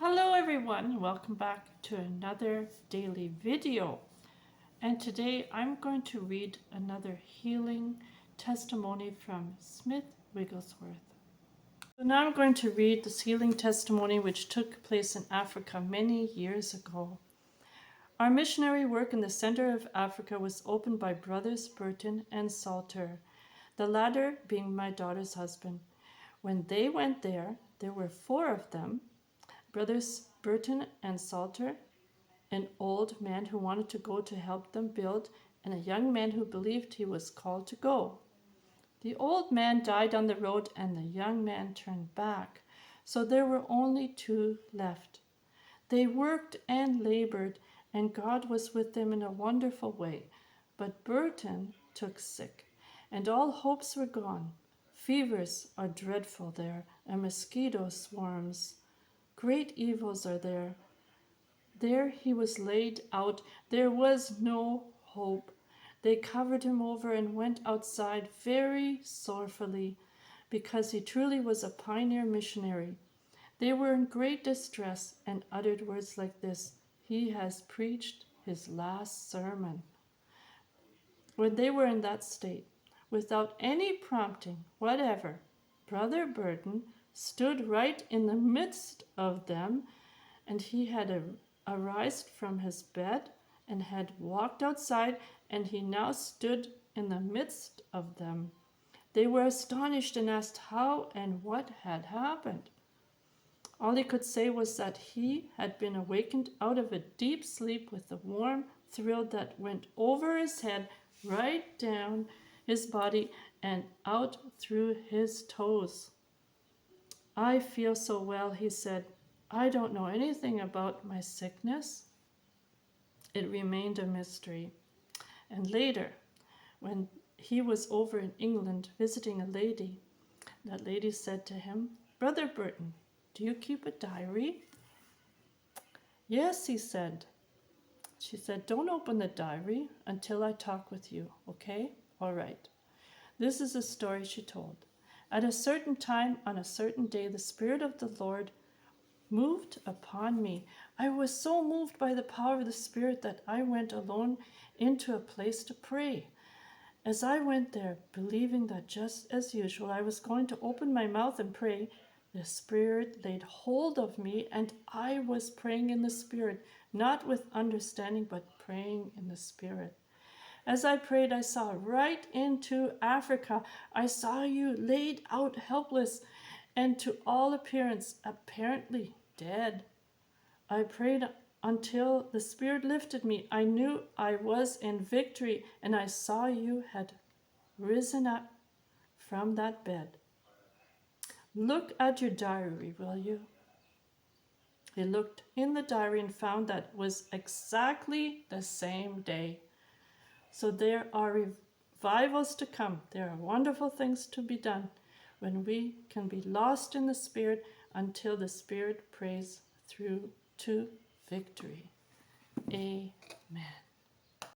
Hello everyone, welcome back to another daily video. And today I'm going to read another healing testimony from Smith Wigglesworth. So now I'm going to read this healing testimony which took place in Africa many years ago. Our missionary work in the center of Africa was opened by brothers Burton and Salter, the latter being my daughter's husband. When they went there were 4 of them, brothers Burton and Salter, an old man who wanted to go to help them build, and a young man who believed he was called to go. The old man died on the road, and the young man turned back, so there were only 2 left. They worked and labored, and God was with them in a wonderful way. But Burton took sick, and all hopes were gone. Fevers are dreadful there, and mosquito swarms. Great evils are there. There he was laid out. There was no hope. They covered him over and went outside very sorrowfully, because he truly was a pioneer missionary. They were in great distress and uttered words like this: "He has preached his last sermon." When they were in that state, without any prompting whatever, Brother Burton stood right in the midst of them, and he had arisen from his bed and had walked outside, and he now stood in the midst of them. They were astonished and asked how and what had happened. All he could say was that he had been awakened out of a deep sleep with a warm thrill that went over his head, right down his body, and out through his toes. "I feel so well," he said. "I don't know anything about my sickness." It remained a mystery. And later, when he was over in England visiting a lady, that lady said to him, "Brother Burton, do you keep a diary?" "Yes," he said. She said, "Don't open the diary until I talk with you, okay?" "All right." This is the story she told. "At a certain time, on a certain day, the Spirit of the Lord moved upon me. I was so moved by the power of the Spirit that I went alone into a place to pray. As I went there, believing that just as usual I was going to open my mouth and pray, the Spirit laid hold of me, and I was praying in the Spirit, not with understanding, but praying in the Spirit. As I prayed, I saw right into Africa. I saw you laid out helpless, and to all appearance, apparently dead. I prayed until the Spirit lifted me. I knew I was in victory, and I saw you had risen up from that bed. Look at your diary, will you?" He looked in the diary and found that it was exactly the same day. So there are revivals to come. There are wonderful things to be done when we can be lost in the Spirit until the Spirit prays through to victory. Amen.